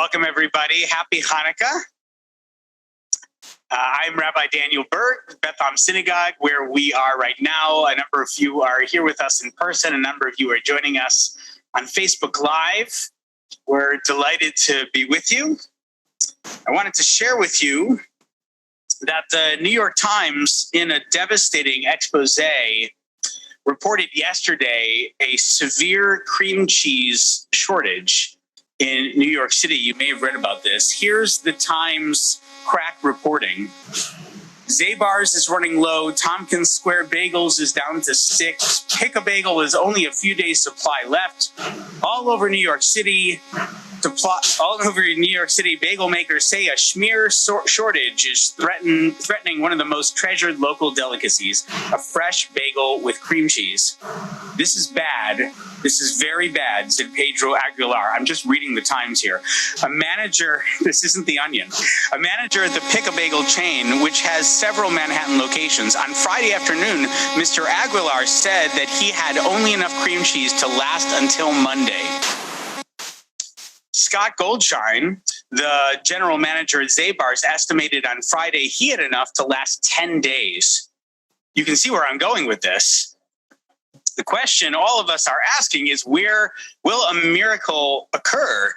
Welcome, everybody. Happy Hanukkah. I'm Rabbi Daniel Berg, Beth Synagogue, where we are right now. A number of you are here with us in person. A number of you are joining us on Facebook Live. We're delighted to be with you. I wanted to share with you that the New York Times, in a devastating expose, reported yesterday a severe cream cheese shortage in New York City. You may have read about this. Here's the Times crack reporting. Zabar's is running low. Tompkins Square Bagels is down to 6. Pick-a-Bagel is only a few days supply left. All over New York City, bagel makers say a schmear shortage is threatening one of the most treasured local delicacies, a fresh bagel with cream cheese. This is bad. This is very bad, said Pedro Aguilar. I'm just reading the Times here. A manager, this isn't The Onion, a manager at the Pick-a-Bagel chain, which has several Manhattan locations. On Friday afternoon, Mr. Aguilar said that he had only enough cream cheese to last until Monday. Scott Goldshine, the general manager at Zabar's, estimated on Friday he had enough to last 10 days. You can see where I'm going with this. The question all of us are asking is, where will a miracle occur?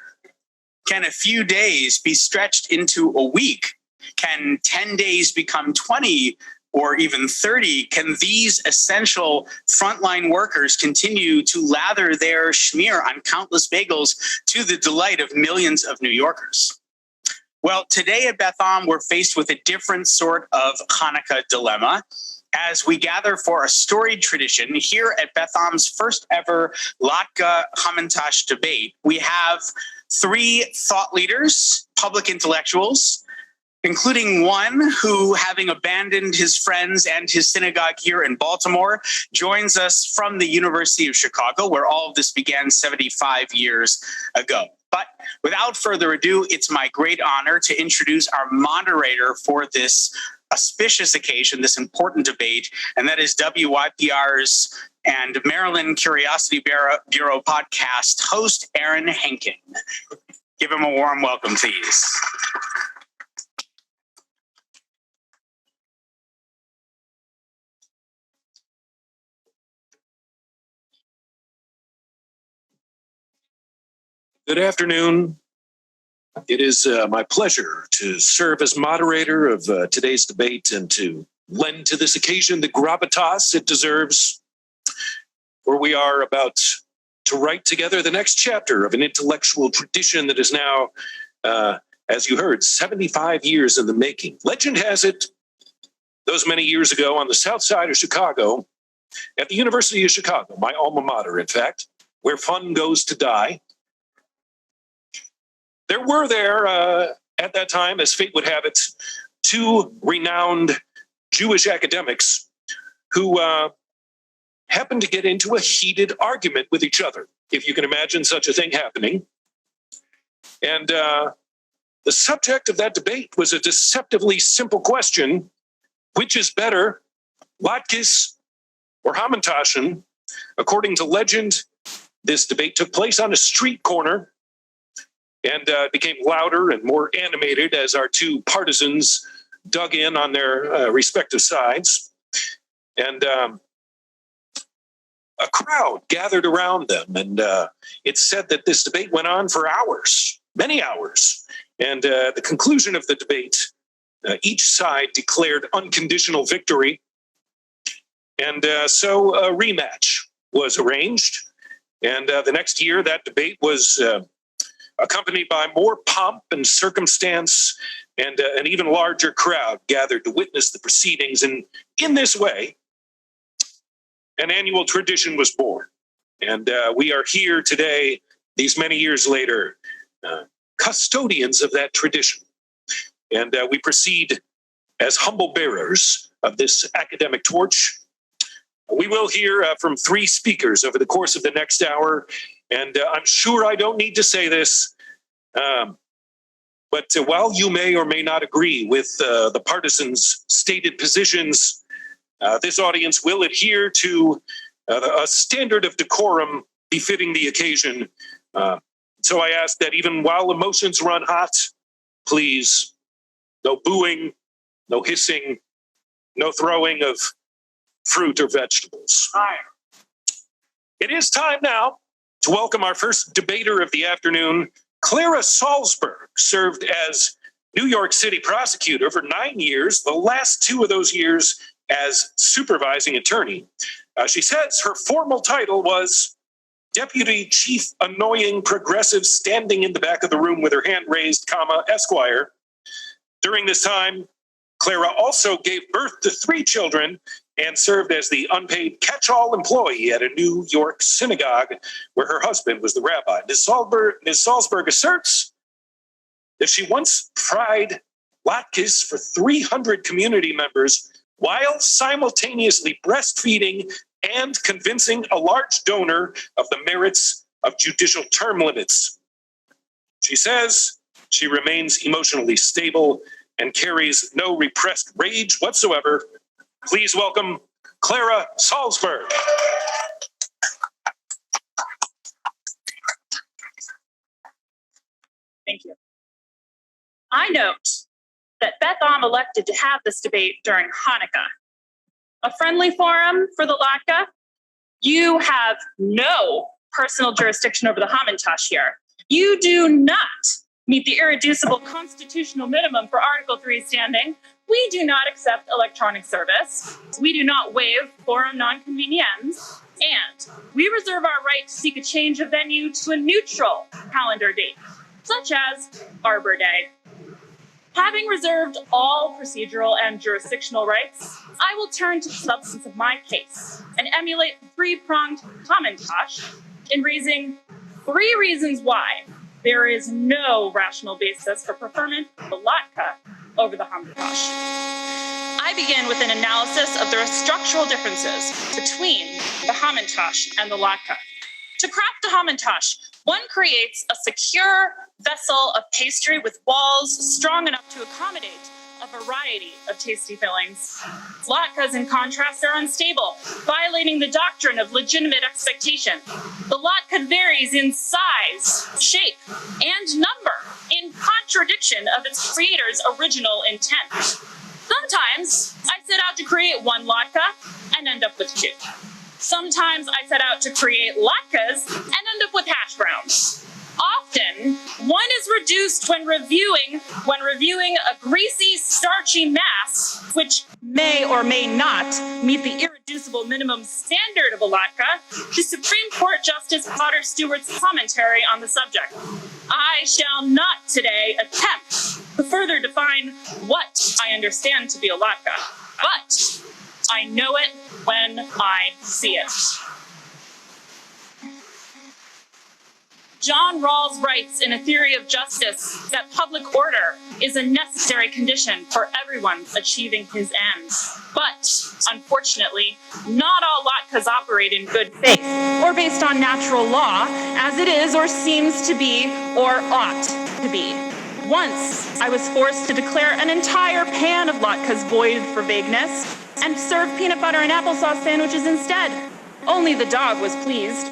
Can a few days be stretched into a week? Can 10 days become 20 or even 30? Can these essential frontline workers continue to lather their schmear on countless bagels to the delight of millions of New Yorkers? Well, today at Beth we're faced with a different sort of Hanukkah dilemma. As we gather for a storied tradition here at Beth first ever Latke Hamantash debate, we have 3 thought leaders, public intellectuals, including one who, having abandoned his friends and his synagogue here in Baltimore, joins us from the University of Chicago, where all of this began 75 years ago. But without further ado, it's my great honor to introduce our moderator for this auspicious occasion, this important debate, and that is WYPR's and Maryland Curiosity Bureau podcast host, Aaron Henkin. Give him a warm welcome, please. Good afternoon. It is my pleasure to serve as moderator of today's debate and to lend to this occasion the gravitas it deserves, for we are about to write together the next chapter of an intellectual tradition that is now, as you heard, 75 years in the making. Legend has it, those many years ago on the south side of Chicago, at the University of Chicago, my alma mater, in fact, where fun goes to die, there were at that time, as fate would have it, 2 renowned Jewish academics who happened to get into a heated argument with each other, if you can imagine such a thing happening. And the subject of that debate was a deceptively simple question: which is better, Latkes or Hamantashen? According to legend, this debate took place on a street corner and became louder and more animated as our 2 partisans dug in on their respective sides. And a crowd gathered around them, and it's said that this debate went on for hours, many hours. And the conclusion of the debate, each side declared unconditional victory. And so a rematch was arranged. And the next year, that debate was accompanied by more pomp and circumstance, and an even larger crowd gathered to witness the proceedings. And in this way, an annual tradition was born. And we are here today, these many years later, custodians of that tradition. And we proceed as humble bearers of this academic torch. We will hear from 3 speakers over the course of the next hour. And I'm sure I don't need to say this, but while you may or may not agree with the partisans' stated positions, this audience will adhere to a standard of decorum befitting the occasion. So I ask that even while emotions run hot, please, no booing, no hissing, no throwing of fruit or vegetables. It is time now to welcome our first debater of the afternoon. Clara Salzburg served as New York City prosecutor for 9 years, the last 2 of those years as supervising attorney. She says her formal title was Deputy Chief Annoying Progressive standing in the back of the room with her hand raised, Esquire. During this time, Clara also gave birth to 3 children and served as the unpaid catch-all employee at a New York synagogue where her husband was the rabbi. Ms. Salzburg asserts that she once fried latkes for 300 community members while simultaneously breastfeeding and convincing a large donor of the merits of judicial term limits. She says she remains emotionally stable and carries no repressed rage whatsoever. Please welcome Clara Salzburg. Thank you. I note that Beth elected to have this debate during Hanukkah, a friendly forum for the Latke. You have no personal jurisdiction over the Hamantash here. You do not meet the irreducible constitutional minimum for Article 3 standing. We do not accept electronic service. We do not waive forum nonconvenience. And we reserve our right to seek a change of venue to a neutral calendar date, such as Arbor Day. Having reserved all procedural and jurisdictional rights, I will turn to the substance of my case and emulate the 3-pronged Hamantash in raising 3 reasons why there is no rational basis for preferment of the Latke over the Hamantash. I begin with an analysis of the structural differences between the Hamantash and the Latke. To craft a Hamantash, one creates a secure vessel of pastry with walls strong enough to accommodate a variety of tasty fillings. Latkes, in contrast, are unstable, violating the doctrine of legitimate expectation. The latke varies in size, shape, and number, in contradiction of its creator's original intent. Sometimes I set out to create one latke and end up with 2. Sometimes I set out to create latkes and end up with hash browns. Often, one is reduced when reviewing a greasy, starchy mass, which may or may not meet the irreducible minimum standard of a latke, to Supreme Court Justice Potter Stewart's commentary on the subject. I shall not today attempt to further define what I understand to be a latke, but I know it when I see it. John Rawls writes in A Theory of Justice that public order is a necessary condition for everyone achieving his ends. But, unfortunately, not all latkes operate in good faith or based on natural law, as it is or seems to be or ought to be. Once, I was forced to declare an entire pan of latkes void for vagueness and serve peanut butter and applesauce sandwiches instead. Only the dog was pleased.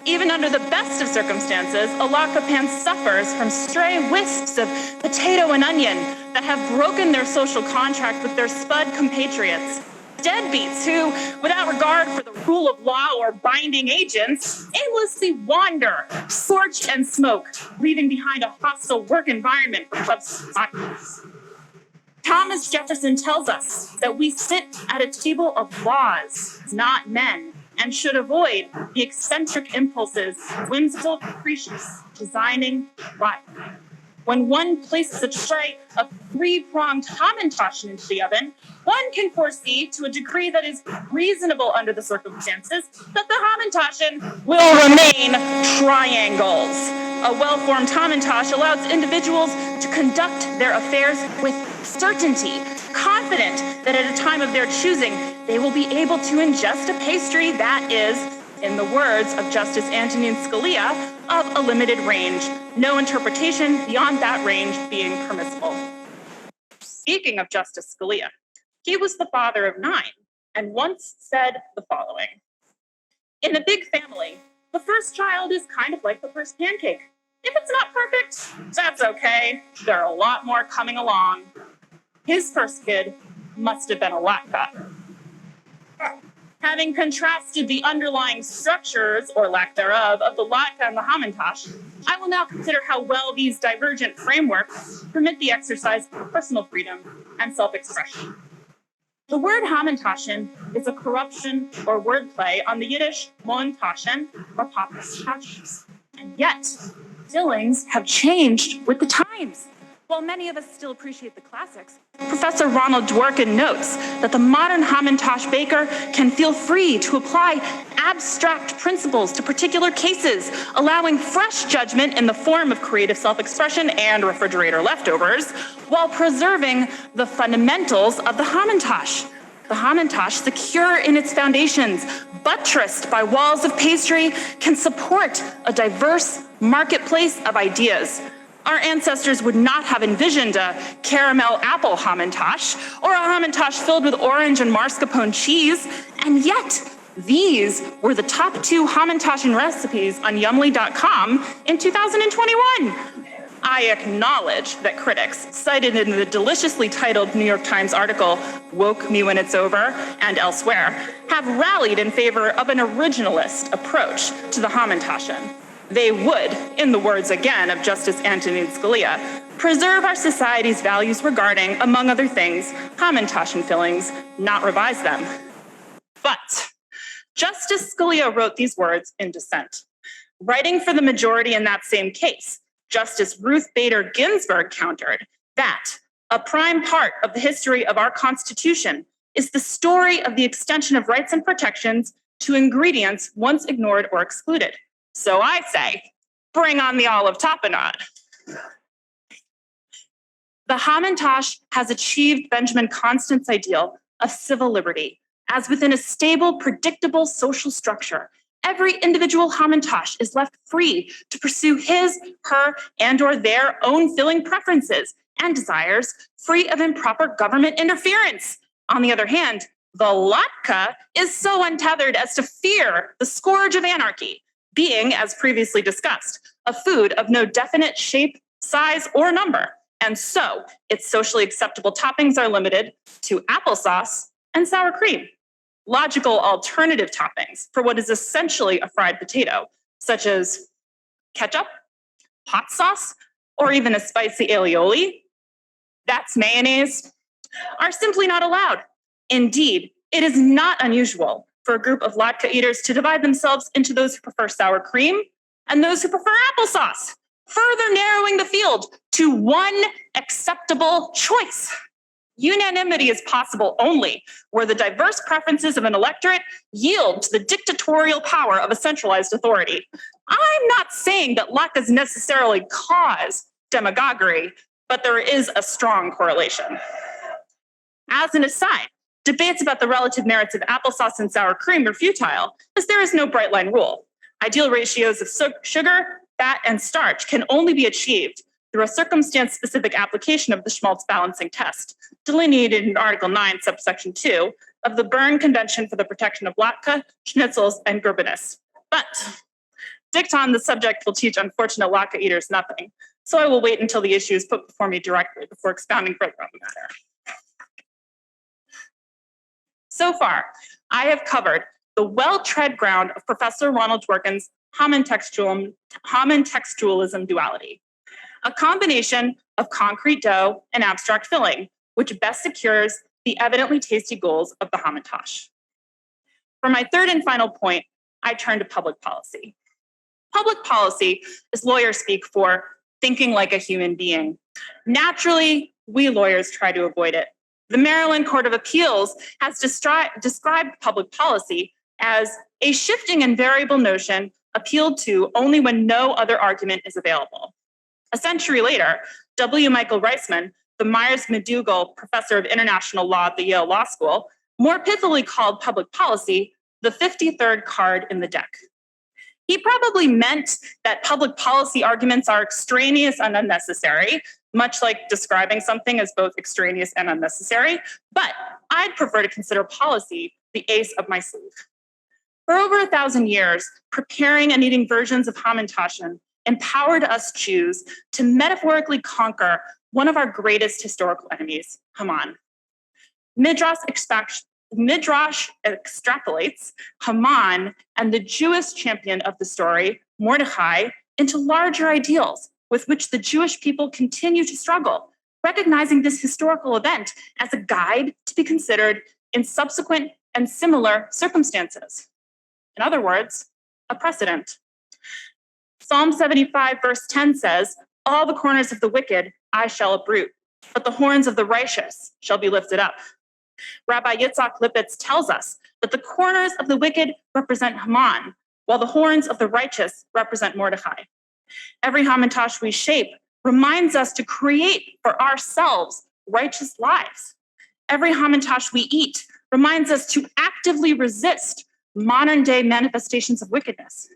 Even under the best of circumstances, a latke pan suffers from stray wisps of potato and onion that have broken their social contract with their spud compatriots. Deadbeats who, without regard for the rule of law or binding agents, aimlessly wander, scorch and smoke, leaving behind a hostile work environment for substance. Thomas Jefferson tells us that we sit at a table of laws, not men, and should avoid the eccentric impulses, whimsical capricious, designing life. When one places a tray of 3-pronged Hamantash into the oven, one can foresee to a degree that is reasonable under the circumstances that the Hamantashen will remain triangles. A well-formed Hamantash allows individuals to conduct their affairs with certainty, confident that at a time of their choosing, they will be able to ingest a pastry that is, in the words of Justice Antonin Scalia, of a limited range, no interpretation beyond that range being permissible. Speaking of Justice Scalia, he was the father of 9 and once said the following: "In a big family, the first child is kind of like the first pancake. If it's not perfect, that's okay. There are a lot more coming along. His first kid must have been a Latke. Having contrasted the underlying structures, or lack thereof, of the Latke and the Hamantash, I will now consider how well these divergent frameworks permit the exercise of personal freedom and self-expression. The word Hamantashen is a corruption or wordplay on the Yiddish Montaschen or populist passions. And yet, fillings have changed with the times. While many of us still appreciate the classics, Professor Ronald Dworkin notes that the modern Hamantash baker can feel free to apply abstract principles to particular cases, allowing fresh judgment in the form of creative self-expression and refrigerator leftovers, while preserving the fundamentals of the Hamantash. The Hamantash, secure in its foundations, buttressed by walls of pastry, can support a diverse marketplace of ideas. Our ancestors would not have envisioned a caramel apple Hamantash or a Hamantash filled with orange and mascarpone cheese, and yet these were the top 2 Hamantashen recipes on Yumly.com in 2021. I acknowledge that critics, cited in the deliciously titled New York Times article, Woke Me When It's Over, and elsewhere, have rallied in favor of an originalist approach to the Hamantashen. They would, in the words again of Justice Antonin Scalia, preserve our society's values regarding, among other things, Hamantashen fillings, not revise them. But Justice Scalia wrote these words in dissent. Writing for the majority in that same case, Justice Ruth Bader Ginsburg countered that a prime part of the history of our Constitution is the story of the extension of rights and protections to ingredients once ignored or excluded. So I say, bring on the olive tapenade. The Hamantash has achieved Benjamin Constant's ideal of civil liberty, as within a stable, predictable social structure, every individual Hamantash is left free to pursue his, her, and or their own filling preferences and desires, free of improper government interference. On the other hand, the Latke is so untethered as to fear the scourge of anarchy, being, as previously discussed, a food of no definite shape, size, or number. And so its socially acceptable toppings are limited to applesauce and sour cream. Logical alternative toppings for what is essentially a fried potato, such as ketchup, hot sauce, or even a spicy aioli, that's mayonnaise, are simply not allowed. Indeed, it is not unusual for a group of Latke eaters to divide themselves into those who prefer sour cream and those who prefer applesauce, further narrowing the field to one acceptable choice. Unanimity is possible only where the diverse preferences of an electorate yield to the dictatorial power of a centralized authority. I'm not saying that Latkes necessarily cause demagoguery, but there is a strong correlation. As an aside, debates about the relative merits of applesauce and sour cream are futile, as there is no bright line rule. Ideal ratios of sugar, fat, and starch can only be achieved through a circumstance-specific application of the Schmaltz balancing test, delineated in Article 9, subsection 2, of the Berne Convention for the Protection of Latke, Schnitzels, and Gerbenis. But dicta on the subject will teach unfortunate Latke eaters nothing, so I will wait until the issue is put before me directly before expounding further on the matter. So far, I have covered the well-tread ground of Professor Ronald Dworkin's Haman-textualism duality, a combination of concrete dough and abstract filling, which best secures the evidently tasty goals of the Hamantash. For my third and final point, I turn to public policy. Public policy is lawyer speak for thinking like a human being. Naturally, we lawyers try to avoid it. The Maryland Court of Appeals has described public policy as a shifting and variable notion appealed to only when no other argument is available. A century later, W. Michael Reisman, the Myers-McDougall Professor of International Law at the Yale Law School, more pithily called public policy the 53rd card in the deck. He probably meant that public policy arguments are extraneous and unnecessary, much like describing something as both extraneous and unnecessary, but I'd prefer to consider policy the ace of my sleeve. For over 1,000 years, preparing and eating versions of Hamantashen empowered us Jews to metaphorically conquer one of our greatest historical enemies, Haman. Midrash extrapolates Haman and the Jewish champion of the story, Mordecai, into larger ideals with which the Jewish people continue to struggle, recognizing this historical event as a guide to be considered in subsequent and similar circumstances. In other words, a precedent. Psalm 75, verse 10 says, "All the corners of the wicked I shall uproot, but the horns of the righteous shall be lifted up." Rabbi Yitzhak Lipitz tells us that the corners of the wicked represent Haman, while the horns of the righteous represent Mordecai. Every Hamantash we shape reminds us to create for ourselves righteous lives. Every Hamantash we eat reminds us to actively resist modern day manifestations of wickedness.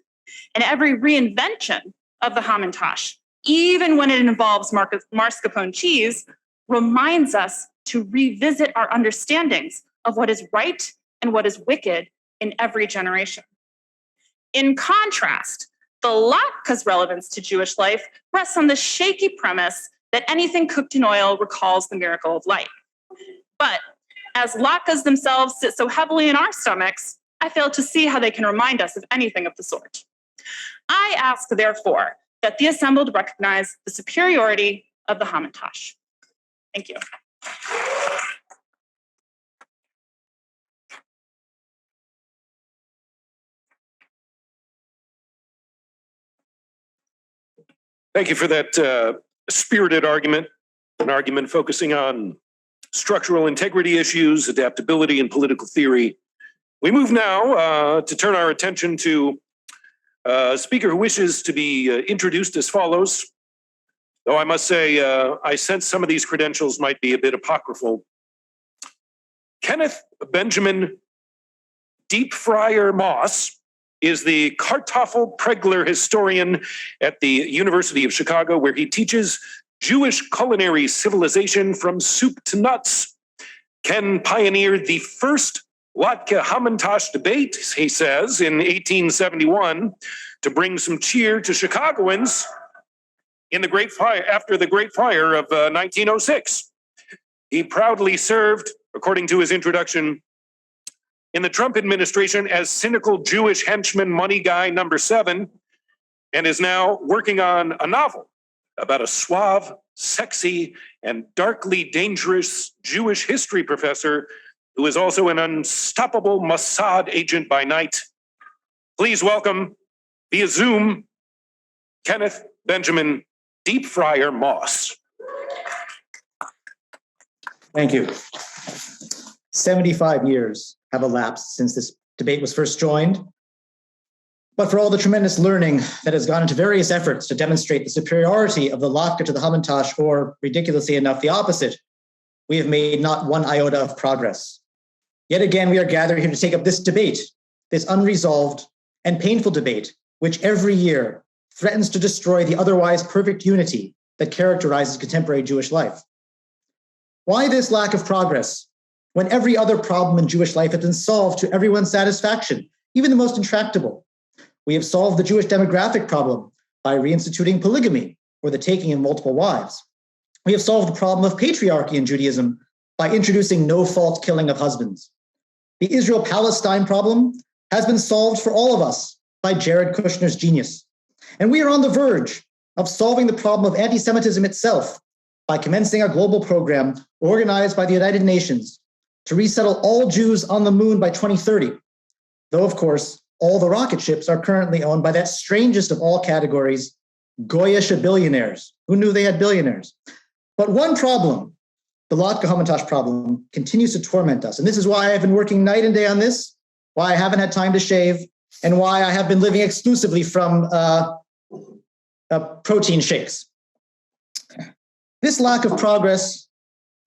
And every reinvention of the Hamantash, even when it involves mascarpone cheese, reminds us to revisit our understandings of what is right and what is wicked in every generation. In contrast, the latke's relevance to Jewish life rests on the shaky premise that anything cooked in oil recalls the miracle of light. But as latkes themselves sit so heavily in our stomachs, I fail to see how they can remind us of anything of the sort. I ask, therefore, that the assembled recognize the superiority of the Hamantash. Thank you. Thank you for that spirited argument, an argument focusing on structural integrity issues, adaptability, and political theory. We move now to turn our attention to a speaker who wishes to be introduced as follows. Though I must say, I sense some of these credentials might be a bit apocryphal. Kenneth Benjamin Deep Fryer Moss is the Kartoffel-Pregler historian at the University of Chicago, where he teaches Jewish culinary civilization from soup to nuts. Ken pioneered the first Latke Hamantash debate, he says, in 1871 to bring some cheer to Chicagoans in the Great Fire, after the Great Fire of 1906. He proudly served, according to his introduction, in the Trump administration as cynical Jewish henchman money guy number 7, and is now working on a novel about a suave, sexy, and darkly dangerous Jewish history professor who is also an unstoppable Mossad agent by night. Please welcome, via Zoom, Kenneth Benjamin Deep Fryer Moss. Thank you. 75 years have elapsed since this debate was first joined. But for all the tremendous learning that has gone into various efforts to demonstrate the superiority of the Latke to the Hamantash, or ridiculously enough, the opposite, we have made not one iota of progress. Yet again, we are gathered here to take up this debate, this unresolved and painful debate, which every year threatens to destroy the otherwise perfect unity that characterizes contemporary Jewish life. Why this lack of progress when every other problem in Jewish life has been solved to everyone's satisfaction, even the most intractable? We have solved the Jewish demographic problem by reinstituting polygamy or the taking of multiple wives. We have solved the problem of patriarchy in Judaism by introducing no-fault killing of husbands. The Israel-Palestine problem has been solved for all of us by Jared Kushner's genius. And we are on the verge of solving the problem of anti-Semitism itself by commencing a global program organized by the United Nations to resettle all Jews on the moon by 2030. Though, of course, all the rocket ships are currently owned by that strangest of all categories, Goyish billionaires. Who knew they had billionaires? But one problem, the Latke Hamantash problem, continues to torment us. And this is why I have been working night and day on this, why I haven't had time to shave, and why I have been living exclusively from protein shakes. This lack of progress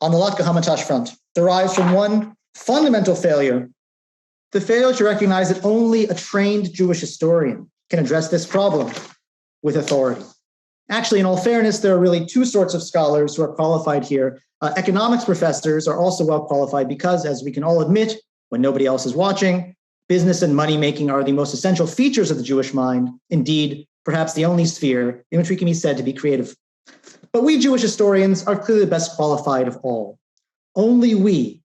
on the Latke Hamantash front derives from one fundamental failure, the failure to recognize that only a trained Jewish historian can address this problem with authority. Actually, in all fairness, there are really two sorts of scholars who are qualified here. Economics professors are also well qualified because, as we can all admit, when nobody else is watching, business and money making are the most essential features of the Jewish mind, indeed, perhaps the only sphere in which we can be said to be creative. But we Jewish historians are clearly the best qualified of all. Only we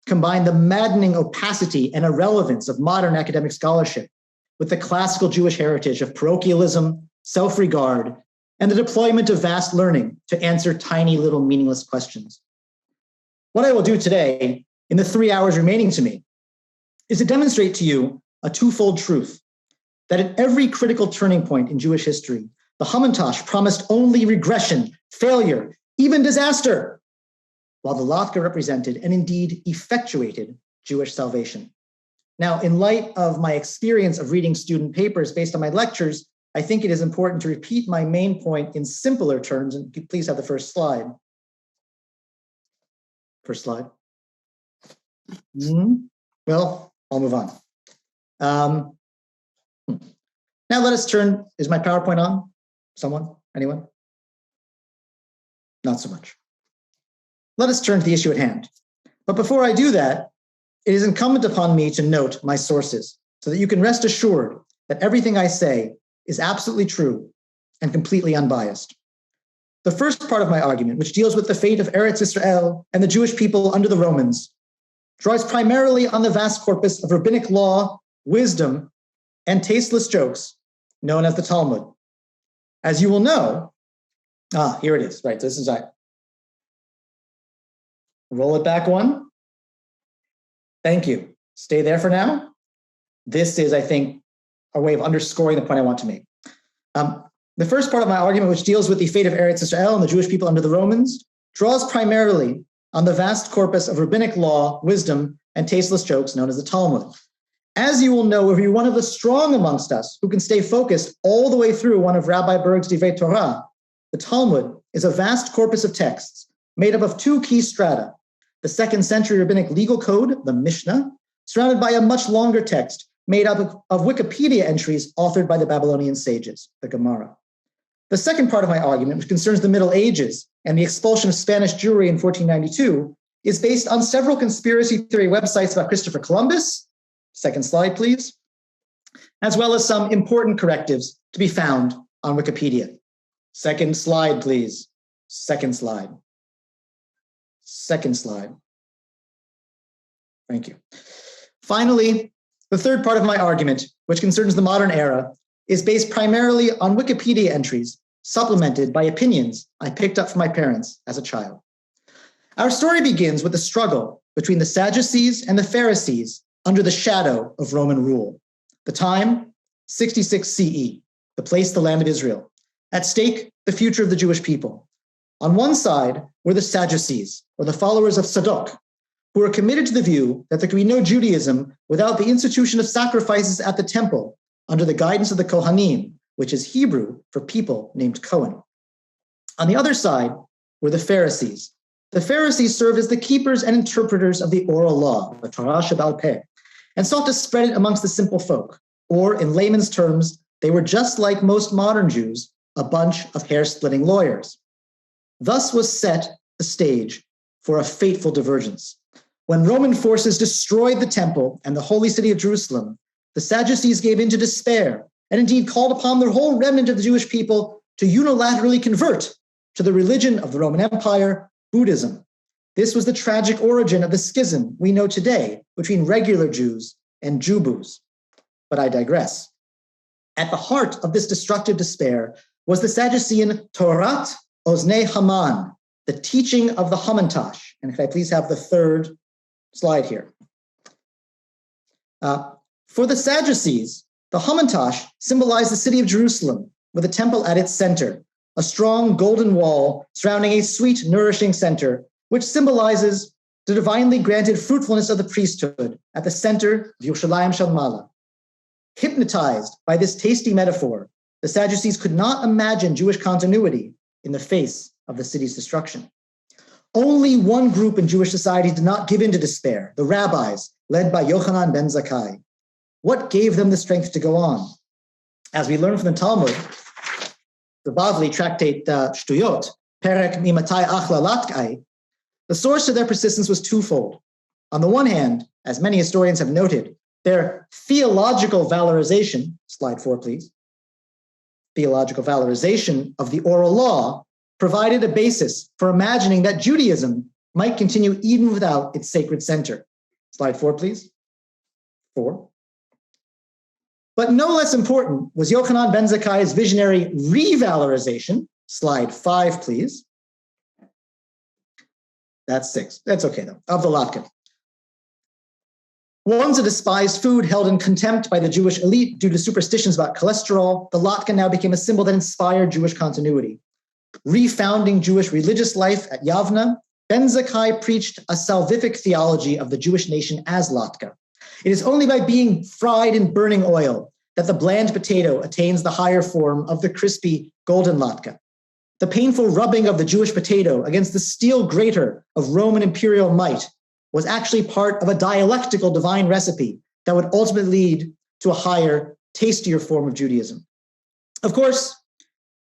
combine the maddening opacity and irrelevance of modern academic scholarship with the classical Jewish heritage of parochialism, self-regard, and the deployment of vast learning to answer tiny little meaningless questions. What I will do today, in the 3 hours remaining to me, is to demonstrate to you a twofold truth, that at every critical turning point in Jewish history, the Hamantash promised only regression, failure, even disaster, while the Latke represented and indeed effectuated Jewish salvation. Now, in light of my experience of reading student papers based on my lectures, I think it is important to repeat my main point in simpler terms, and please have the first slide. First slide. Well, I'll move on. Now let us turn, is my PowerPoint on? Someone? Anyone? Not so much. Let us turn to the issue at hand. But before I do that, it is incumbent upon me to note my sources so that you can rest assured that everything I say is absolutely true and completely unbiased. The first part of my argument, which deals with the fate of Eretz Israel and the Jewish people under the Romans, draws primarily on the vast corpus of rabbinic law, wisdom, and tasteless jokes known as the Talmud. As you will know, here it is, right, this is I. Roll it back one. Thank you. Stay there for now. This is, I think, a way of underscoring the point I want to make. The first part of my argument, which deals with the fate of Eretz Israel and the Jewish people under the Romans, draws primarily on the vast corpus of rabbinic law, wisdom, and tasteless jokes known as the Talmud. As you will know, if you're one of the strong amongst us who can stay focused all the way through one of Rabbi Berg's Divrei Torah, the Talmud is a vast corpus of texts made up of two key strata: the 2nd century rabbinic legal code, the Mishnah, surrounded by a much longer text made up of Wikipedia entries authored by the Babylonian sages, the Gemara. The second part of my argument, which concerns the Middle Ages and the expulsion of Spanish Jewry in 1492, is based on several conspiracy theory websites about Christopher Columbus. Second slide, please. As well as some important correctives to be found on Wikipedia. Second slide, please. Second slide. Second slide. Thank you. Finally, the third part of my argument, which concerns the modern era, is based primarily on Wikipedia entries supplemented by opinions I picked up from my parents as a child. Our story begins with the struggle between the Sadducees and the Pharisees under the shadow of Roman rule. The time, 66 CE, the place, the land of Israel. At stake, the future of the Jewish people. On one side were the Sadducees, or the followers of Sadok, who were committed to the view that there could be no Judaism without the institution of sacrifices at the temple under the guidance of the Kohanim, which is Hebrew for people named Cohen. On the other side were the Pharisees. The Pharisees served as the keepers and interpreters of the oral law, the Torah Sheba'al Peh, and sought to spread it amongst the simple folk, or in layman's terms, they were just like most modern Jews, a bunch of hair-splitting lawyers. Thus was set the stage for a fateful divergence. When Roman forces destroyed the temple and the holy city of Jerusalem, the Sadducees gave in to despair and indeed called upon the whole remnant of the Jewish people to unilaterally convert to the religion of the Roman Empire, Buddhism. This was the tragic origin of the schism we know today between regular Jews and Jubus. But I digress. At the heart of this destructive despair was the Sadducean Torat Oznei Haman, the teaching of the Hamantash. And can I please have the third slide here? For the Sadducees, the Hamantash symbolized the city of Jerusalem with a temple at its center, a strong golden wall surrounding a sweet, nourishing center, which symbolizes the divinely granted fruitfulness of the priesthood at the center of Yerushalayim Shel Mala. Hypnotized by this tasty metaphor, the Sadducees could not imagine Jewish continuity in the face of the city's destruction. Only one group in Jewish society did not give in to despair, the rabbis, led by Yochanan ben Zakkai. What gave them the strength to go on? As we learn from the Talmud, the Bavli tractate Shtuyot, Perek Mimatai Achla Latke, the source of their persistence was twofold. On the one hand, as many historians have noted, their theological valorization, slide 4 please, theological valorization of the oral law provided a basis for imagining that Judaism might continue even without its sacred center. Slide 4, please. 4. But no less important was Yochanan ben Zakkai's visionary revalorization. Slide 5, please. That's 6. That's okay, though. Of the latke. Once a despised food held in contempt by the Jewish elite due to superstitions about cholesterol, the latke now became a symbol that inspired Jewish continuity. Refounding Jewish religious life at Yavna, Ben Zakkai preached a salvific theology of the Jewish nation as latke. It is only by being fried in burning oil that the bland potato attains the higher form of the crispy golden latke. The painful rubbing of the Jewish potato against the steel grater of Roman imperial might was actually part of a dialectical divine recipe that would ultimately lead to a higher, tastier form of Judaism. Of course,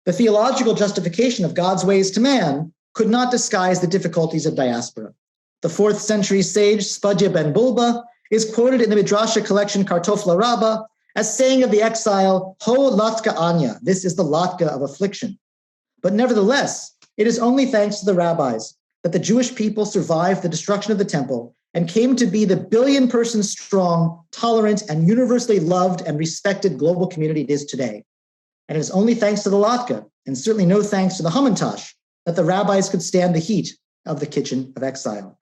the theological justification of God's ways to man could not disguise the difficulties of diaspora. The 4th century sage Spadja ben Bulba is quoted in the Midrashic collection Kartofla Rabbah as saying of the exile, Ho Latke Anya, this is the latke of affliction. But nevertheless, it is only thanks to the rabbis that the Jewish people survived the destruction of the temple and came to be the billion-person strong, tolerant, and universally loved and respected global community it is today. And it is only thanks to the latke, and certainly no thanks to the Hamantash, that the rabbis could stand the heat of the kitchen of exile.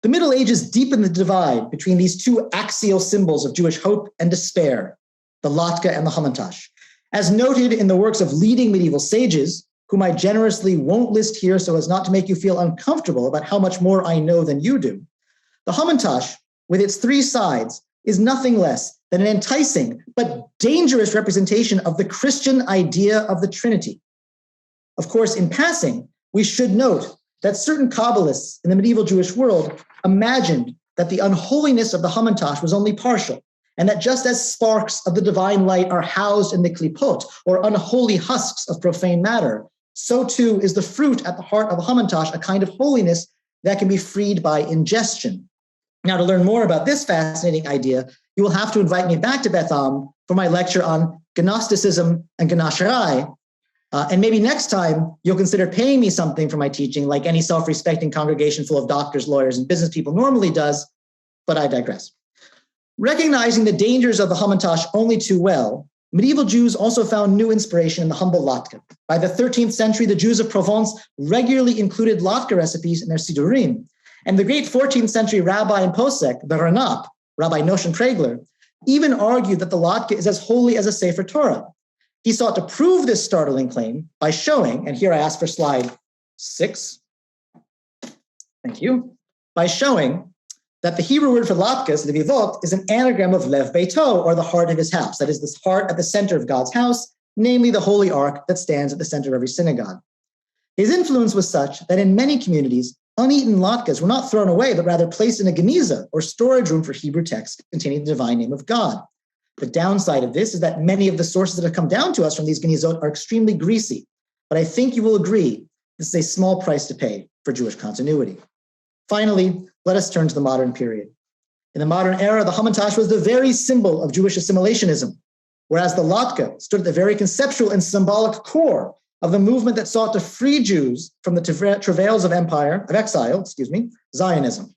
The Middle Ages deepened the divide between these two axial symbols of Jewish hope and despair, the latke and the Hamantash. As noted in the works of leading medieval sages, whom I generously won't list here so as not to make you feel uncomfortable about how much more I know than you do, the Hamantash, with its 3 sides, is nothing less than an enticing but dangerous representation of the Christian idea of the Trinity. Of course, in passing, we should note that certain Kabbalists in the medieval Jewish world imagined that the unholiness of the Hamantash was only partial, and that just as sparks of the divine light are housed in the klipot, or unholy husks of profane matter, so too is the fruit at the heart of a Hamantash a kind of holiness that can be freed by ingestion. Now, to learn more about this fascinating idea, you will have to invite me back to Beth for my lecture on Gnosticism and Gnosharai. And maybe next time you'll consider paying me something for my teaching, like any self-respecting congregation full of doctors, lawyers, and business people normally does, but I digress. Recognizing the dangers of the Hamantash only too well, medieval Jews also found new inspiration in the humble latke. By the 13th century, the Jews of Provence regularly included latke recipes in their sidurim, and the great 14th century rabbi in Posek, the Ranap, Rabbi Nosson Pregler, even argued that the latke is as holy as a Sefer Torah. He sought to prove this startling claim by showing, and here I ask for slide 6, thank you, by showing that the Hebrew word for latkes, levivot, is an anagram of lev beito, or the heart of his house. That is, this heart at the center of God's house, namely the holy ark that stands at the center of every synagogue. His influence was such that in many communities, uneaten latkes were not thrown away, but rather placed in a geniza, or storage room for Hebrew texts containing the divine name of God. The downside of this is that many of the sources that have come down to us from these genizot are extremely greasy. But I think you will agree this is a small price to pay for Jewish continuity. Finally, let us turn to the modern period. In the modern era, the Hamantash was the very symbol of Jewish assimilationism, whereas the latke stood at the very conceptual and symbolic core of the movement that sought to free Jews from the travails of exile, Zionism.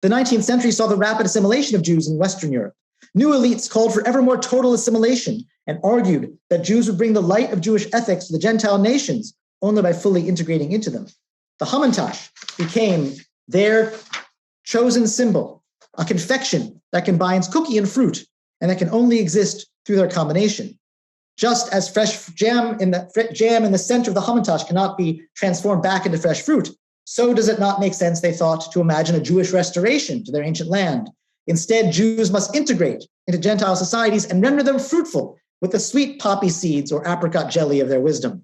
The 19th century saw the rapid assimilation of Jews in Western Europe. New elites called for ever more total assimilation and argued that Jews would bring the light of Jewish ethics to the Gentile nations only by fully integrating into them. The Hamantash became their chosen symbol, a confection that combines cookie and fruit, and that can only exist through their combination. Just as fresh jam in the center of the Hamantash cannot be transformed back into fresh fruit, so does it not make sense, they thought, to imagine a Jewish restoration to their ancient land. Instead, Jews must integrate into Gentile societies and render them fruitful with the sweet poppy seeds or apricot jelly of their wisdom.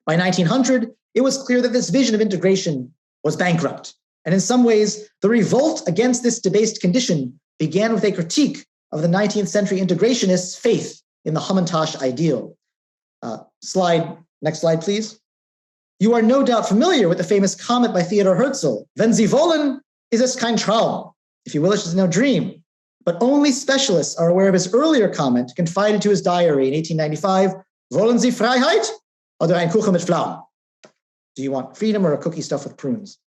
By 1900, it was clear that this vision of integration was bankrupt. And in some ways, the revolt against this debased condition began with a critique of the 19th century integrationists' faith in the Hamantash ideal. Next slide, please. You are no doubt familiar with the famous comment by Theodor Herzl, "Wenn Sie wollen, ist es kein Traum." If you will, it is no dream. but only specialists are aware of his earlier comment confided to his diary in 1895, "Wollen Sie Freiheit oder ein Kuchen mit Pflaumen?" Do you want freedom or a cookie stuffed with prunes?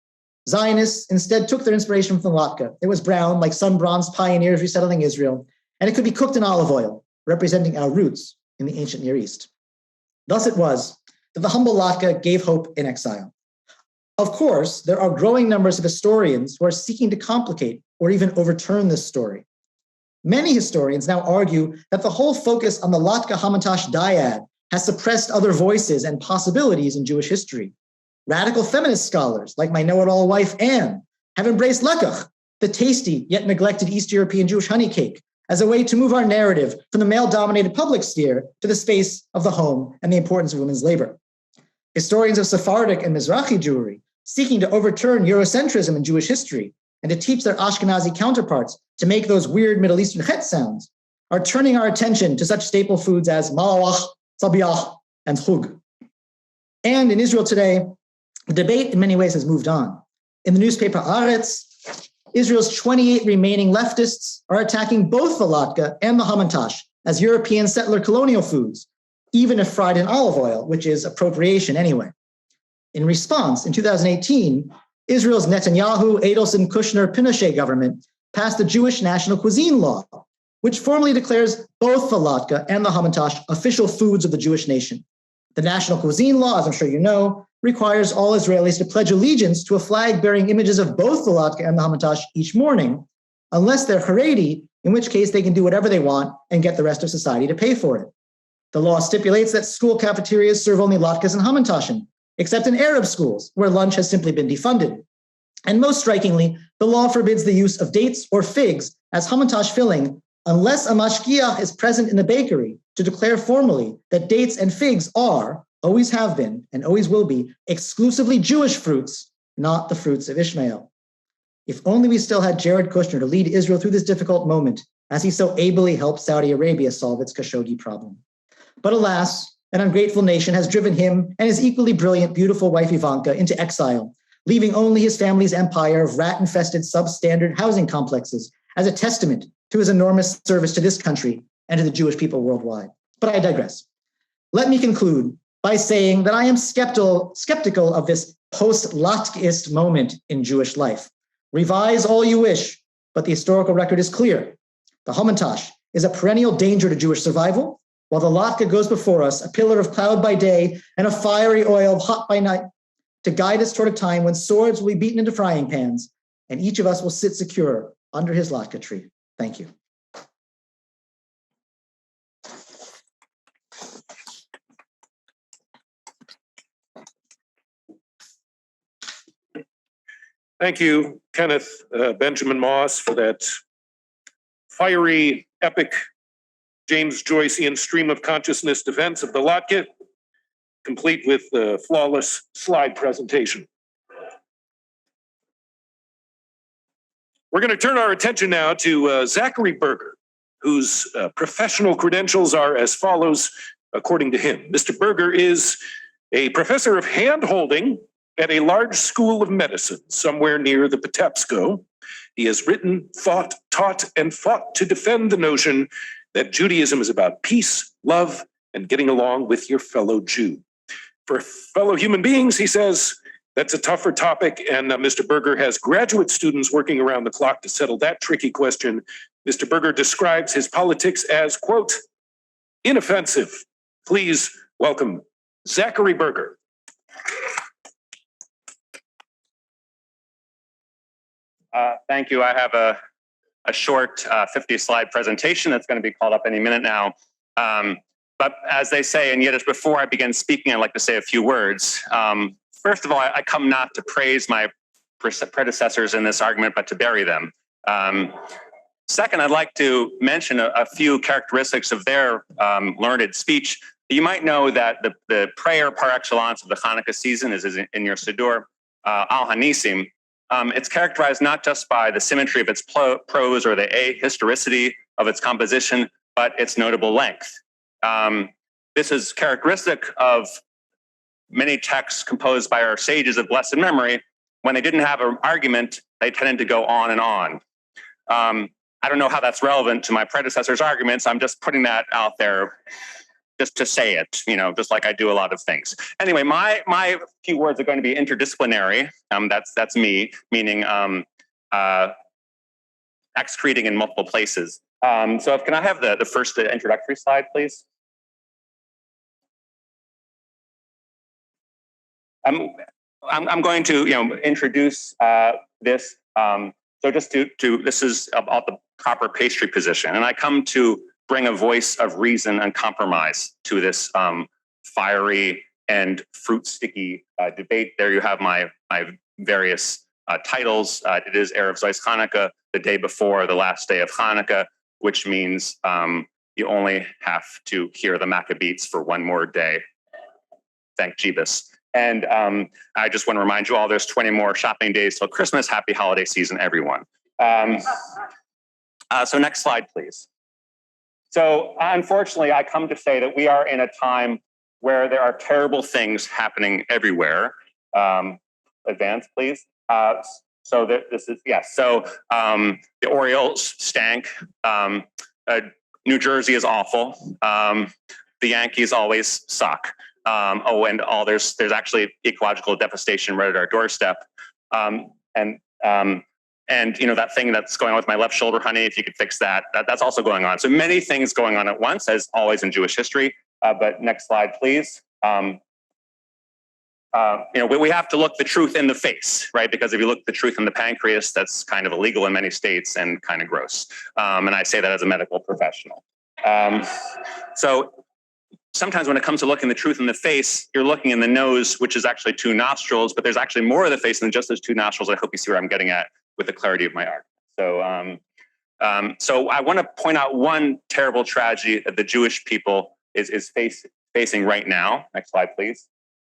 Zionists instead took their inspiration from the latke. It was brown, like sun-bronzed pioneers resettling Israel, and it could be cooked in olive oil, representing our roots in the ancient Near East. Thus it was that the humble latke gave hope in exile. Of course, there are growing numbers of historians who are seeking to complicate or even overturn this story. Many historians now argue that the whole focus on the Latke Hamantash dyad has suppressed other voices and possibilities in Jewish history. Radical feminist scholars, like my know-it-all wife Anne, have embraced lekach, the tasty yet neglected East European Jewish honey cake, as a way to move our narrative from the male-dominated public sphere to the space of the home and the importance of women's labor. Historians of Sephardic and Mizrahi Jewry, seeking to overturn Eurocentrism in Jewish history and to teach their Ashkenazi counterparts to make those weird Middle Eastern chet sounds, are turning our attention to such staple foods as malawach, sabiach, and chug. And in Israel today, the debate in many ways has moved on. In the newspaper Haaretz, Israel's 28 remaining leftists are attacking both the latke and the hamantash as European settler colonial foods, even if fried in olive oil, which is appropriation anyway. In response, in 2018, Israel's Netanyahu, Adelson, Kushner, Pinochet government passed the Jewish National Cuisine Law, which formally declares both the latke and the hamantash official foods of the Jewish nation. The National Cuisine Law, as I'm sure you know, requires all Israelis to pledge allegiance to a flag bearing images of both the latke and the hamantash each morning, unless they're Haredi, in which case they can do whatever they want and get the rest of society to pay for it. The law stipulates that school cafeterias serve only latkes and hamantashen, except in Arab schools, where lunch has simply been defunded. And most strikingly, the law forbids the use of dates or figs as hamantash filling unless a mashgiach is present in the bakery to declare formally that dates and figs are, always have been, and always will be, exclusively Jewish fruits, not the fruits of Ishmael. If only we still had Jared Kushner to lead Israel through this difficult moment, as he so ably helped Saudi Arabia solve its Khashoggi problem. But alas, an ungrateful nation has driven him and his equally brilliant, beautiful wife Ivanka into exile, leaving only his family's empire of rat-infested substandard housing complexes as a testament to his enormous service to this country and to the Jewish people worldwide. But I digress. Let me conclude by saying that I am skeptical of this post-Latkeist moment in Jewish life. Revise all you wish, but the historical record is clear. The hamantash is a perennial danger to Jewish survival, while the latke goes before us, a pillar of cloud by day and a fiery oil of hot by night, to guide us toward a time when swords will be beaten into frying pans, and each of us will sit secure under his latke tree. Thank you. Thank you, Kenneth Benjamin Moss, for that fiery, epic, James Joycean stream of consciousness defense of the latke, complete with the flawless slide presentation. We're going to turn our attention now to Zachary Berger, whose professional credentials are as follows, according to him. Mr. Berger is a professor of hand-holding at a large school of medicine somewhere near the Vitebsko. He has written, thought, taught, and fought to defend the notion that Judaism is about peace, love, and getting along with your fellow Jew. For fellow human beings, he says, that's a tougher topic, and Mr. Berger has graduate students working around the clock to settle that tricky question. Mr. Berger describes his politics as, quote, inoffensive. Please welcome Zachary Berger. Thank you. I have a short 50-slide presentation that's going to be called up any minute now. But as they say in Yiddish, before I begin speaking, I'd like to say a few words. First of all, I come not to praise my predecessors in this argument, but to bury them. Second, I'd like to mention a few characteristics of their learned speech. You might know that the prayer par excellence of the Hanukkah season is in your Siddur, Al Hanisim. It's characterized not just by the symmetry of its prose or the ahistoricity of its composition, but its notable length. This is characteristic of many texts composed by our sages of blessed memory. When they didn't have an argument, they tended to go on and on. I don't know how that's relevant to my predecessor's arguments. I'm just putting that out there just to say it, just like I do a lot of things. Anyway, my few words are going to be interdisciplinary. That's me, meaning excreting in multiple places. So can I have the first introductory slide, please? I'm going to introduce this. So just to this is about the proper pastry position, and I come to bring a voice of reason and compromise to this fiery and fruit sticky debate. There you have my various titles. It is Erev Zeis Hanukkah, the day before the last day of Hanukkah, which means you only have to hear the Maccabees for one more day. Thank Jeebus. And I just want to remind you all, there's 20 more shopping days till Christmas. Happy holiday season, everyone. So next slide, please. So unfortunately, I come to say that we are in a time where there are terrible things happening everywhere. Advance, please. So this is, yes. So the Orioles stank. New Jersey is awful. The Yankees always suck. And there's actually ecological devastation right at our doorstep. And that thing that's going on with my left shoulder, honey, if you could fix that, that's also going on. So many things going on at once, as always in Jewish history. But next slide, please. We have to look the truth in the face, right? Because if you look the truth in the pancreas, that's kind of illegal in many states and kind of gross. And I say that as a medical professional. So sometimes when it comes to looking the truth in the face, you're looking in the nose, which is actually two nostrils, but there's actually more of the face than just those two nostrils. I hope you see where I'm getting at with the clarity of my argument. So I want to point out one terrible tragedy that the Jewish people is facing right now. Next slide, please.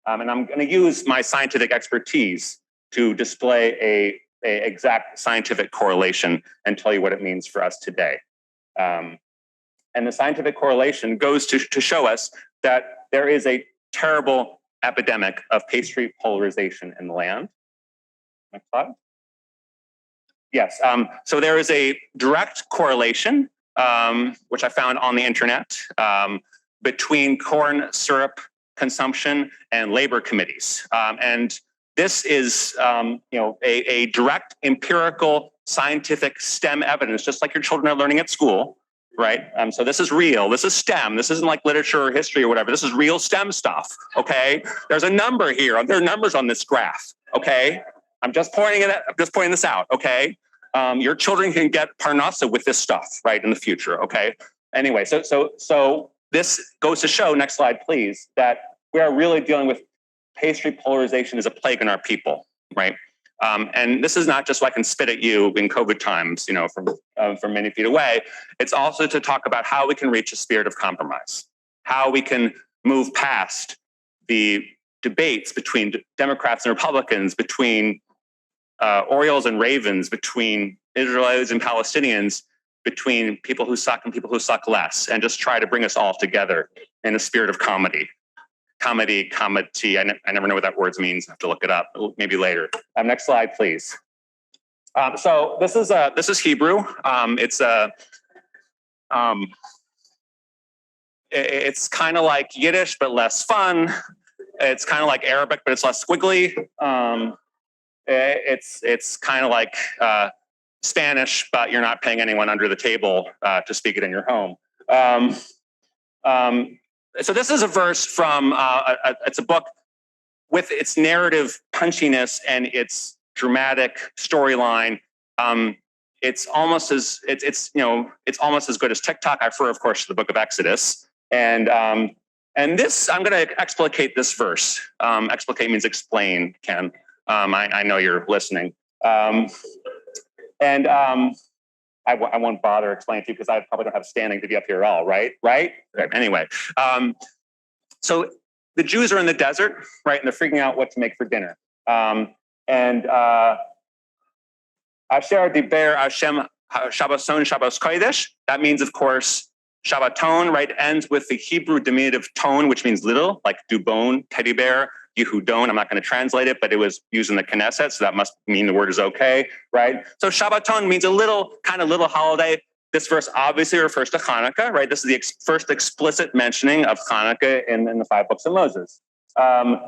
And I'm going to use my scientific expertise to display a exact scientific correlation and tell you what it means for us today. And the scientific correlation goes to show us that there is a terrible epidemic of pastry polarization in the land. Next slide. Yes, so there is a direct correlation, which I found on the internet, between corn syrup consumption and labor committees. And this is a direct empirical scientific STEM evidence, just like your children are learning at school, right? So this is real. This is STEM. This isn't like literature or history or whatever. This is real STEM stuff, okay? There's a number here. There are numbers on this graph, okay? I'm just pointing this out, okay? Your children can get parnassa with this stuff, right, in the future, okay? Anyway, so this goes to show, next slide, please, that we are really dealing with pastry polarization as a plague in our people, right? And this is not just so I can spit at you in COVID times, from many feet away. It's also to talk about how we can reach a spirit of compromise, how we can move past the debates between Democrats and Republicans, between Orioles and Ravens, between Israelis and Palestinians, between people who suck and people who suck less, and just try to bring us all together in a spirit of comedy. Comedy. I never know what that word means. I have to look it up, maybe later. Next slide, please. So this is Hebrew. It's kind of like Yiddish, but less fun. It's kind of like Arabic, but it's less squiggly. It's kind of like Spanish, but you're not paying anyone under the table to speak it in your home. So this is a verse from, it's a book with its narrative punchiness and its dramatic storyline. It's almost as almost as good as TikTok. I refer, of course, to the book of Exodus. And this, I'm going to explicate this verse. Explicate means explain, Ken. I know you're listening. I won't bother explaining to you because I probably don't have standing to be up here at all, right? Anyway, so the Jews are in the desert, right? And they're figuring out what to make for dinner. Asher diber Hashem Shabbaton Shabbos Kodesh. That means, of course, Shabbaton, right? Ends with the Hebrew diminutive tone, which means little, like dubon, teddy bear. Yehudon. I'm not going to translate it, but it was used in the Knesset, so that must mean the word is okay, right? So Shabbaton means a little holiday. This verse obviously refers to Hanukkah, right? This is the first explicit mentioning of Hanukkah in the 5 books of Moses. And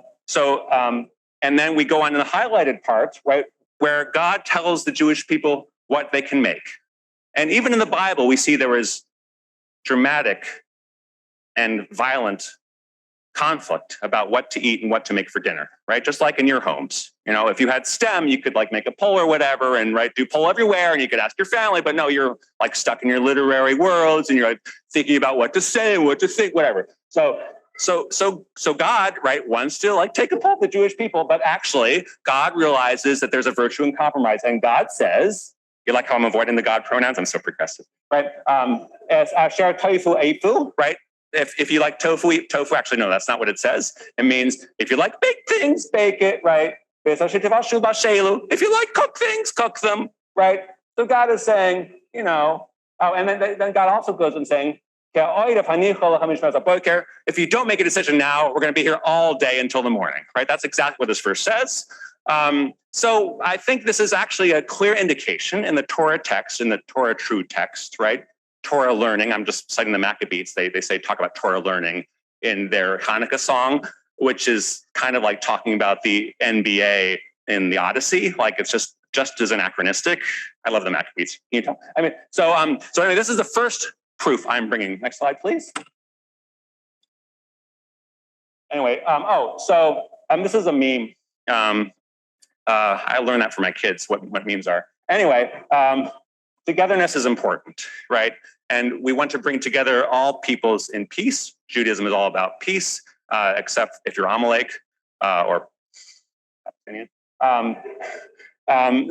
then we go on to the highlighted part, right, where God tells the Jewish people what they can make. And even in the Bible, we see there was dramatic and violent conflict about what to eat and what to make for dinner, right? Just like in your homes. You know, if you had STEM, you could like make a poll or whatever and do poll everywhere and you could ask your family, but no, you're like stuck in your literary worlds and you're like thinking about what to say, what to think, whatever. So God, right, wants to like take a poll of the Jewish people, but actually God realizes that there's a virtue in compromise. And God says, you like how I'm avoiding the God pronouns? I'm so progressive, right? As asher tofu eifu, right? If you like tofu, eat tofu. Actually, no, that's not what it says. It means if you like baked things, bake it, right? If you like cooked things, cook them, right? So God is saying, you know, and then God also goes and saying, if you don't make a decision now, we're going to be here all day until the morning, right? That's exactly what this verse says. So I think this is actually a clear indication in the Torah text, in the Torah true text, right? Torah learning. I'm just citing the Maccabees. They say talk about Torah learning in their Hanukkah song, which is kind of like talking about the NBA in the Odyssey. Like it's just as anachronistic. I love the Maccabees. Can you tell? I mean, so anyway, this is the first proof I'm bringing. Next slide, please. Anyway, this is a meme. I learned that from my kids, what memes are. Anyway, togetherness is important, right? And we want to bring together all peoples in peace. Judaism is all about peace, except if you're Amalek or Palestinian.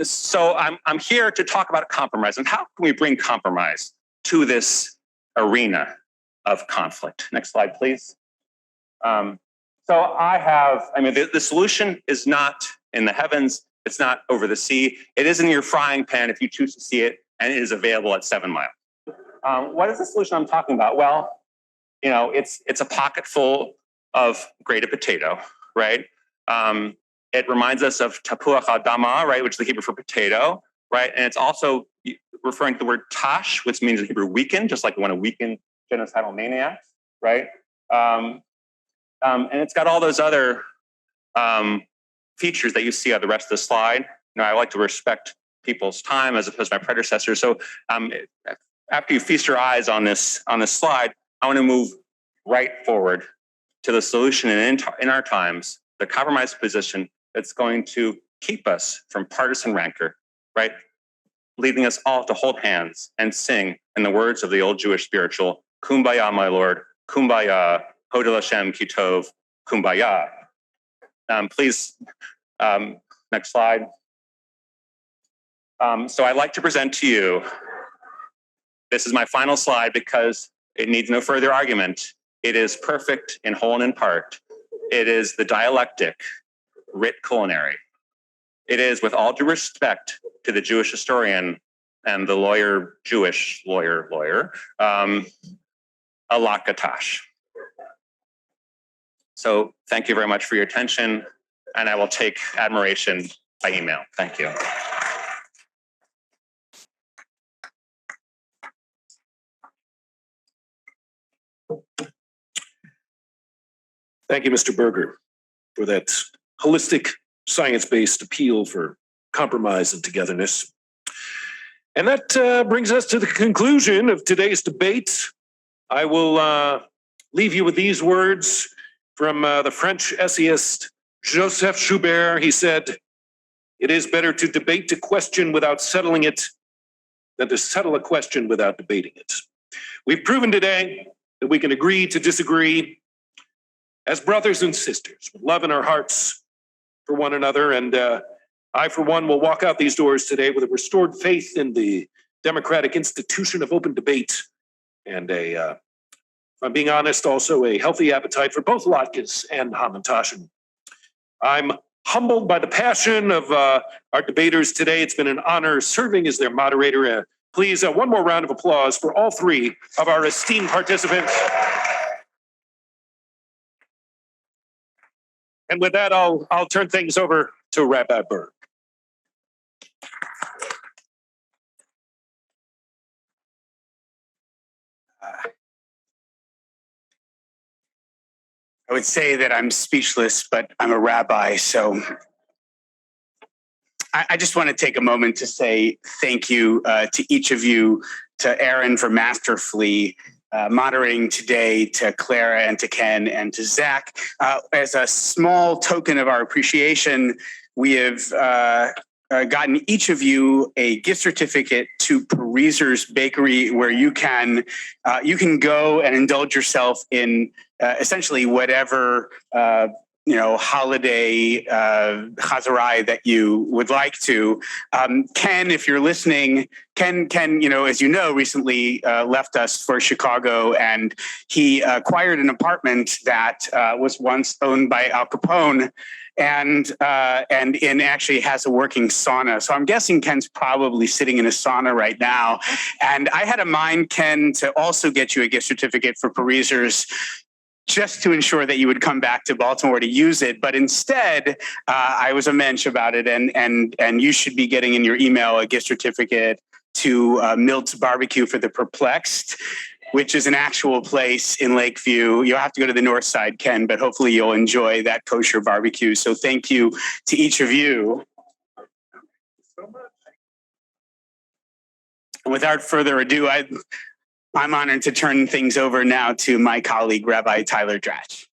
So I'm here to talk about compromise and how can we bring compromise to this arena of conflict. Next slide, please. The solution is not in the heavens. It's not over the sea. It is in your frying pan if you choose to see it, and it is available at 7 Mile. What is the solution I'm talking about? Well, you know, it's a pocket full of grated potato, right? It reminds us of tapuach adama, right, which is the Hebrew for potato, right? And it's also referring to the word tash, which means in Hebrew weaken, just like we want to weaken genocidal maniacs, right? And it's got all those other features that you see on the rest of the slide. You know, I like to respect people's time as opposed to my predecessors. So after you feast your eyes on this slide, I want to move right forward to the solution in our times, the compromise position that's going to keep us from partisan rancor, right? Leading us all to hold hands and sing in the words of the old Jewish spiritual, Kumbaya, my Lord, Kumbaya, Hodel Hashem Kitov, Kumbaya. Please, next slide. So I'd like to present to you, this is my final slide because it needs no further argument. It is perfect in whole and in part. It is the dialectic writ culinary. It is, with all due respect to the Jewish historian and the Jewish lawyer, a lakatash. So thank you very much for your attention, and I will take admiration by email. Thank you. Thank you, Mr. Berger, for that holistic, science-based appeal for compromise and togetherness. And that brings us to the conclusion of today's debate. I will leave you with these words from the French essayist Joseph Joubert. He said, "It is better to debate a question without settling it than to settle a question without debating it." We've proven today that we can agree to disagree as brothers and sisters, with love in our hearts for one another. And I, for one, will walk out these doors today with a restored faith in the democratic institution of open debate and if I'm being honest, also a healthy appetite for both latkes and Hamantash. I'm humbled by the passion of our debaters today. It's been an honor serving as their moderator. Please, one more round of applause for all three of our esteemed participants. And with that, I'll turn things over to Rabbi Berg. I would say that I'm speechless, but I'm a rabbi, so I just want to take a moment to say thank you to each of you, to Aaron for masterfully moderating today, to Clara and to Ken and to Zach. As a small token of our appreciation, we have gotten each of you a gift certificate to Pariser's Bakery, where you can go and indulge yourself in essentially whatever holiday chazarai that you would like to. Ken, if you're listening, Ken, as you know, recently left us for Chicago, and he acquired an apartment that was once owned by Al Capone, and actually has a working sauna. So I'm guessing Ken's probably sitting in a sauna right now. And I had a mind, Ken, to also get you a gift certificate for Pariser's, just to ensure that you would come back to Baltimore to use it. But instead, I was a mensch about it, and you should be getting in your email a gift certificate to Milt's Barbecue for the Perplexed, which is an actual place in Lakeview. You'll have to go to the north side, Ken, but hopefully you'll enjoy that kosher barbecue. So thank you to each of you. And without further ado, I'm honored to turn things over now to my colleague, Rabbi Tyler Dratch.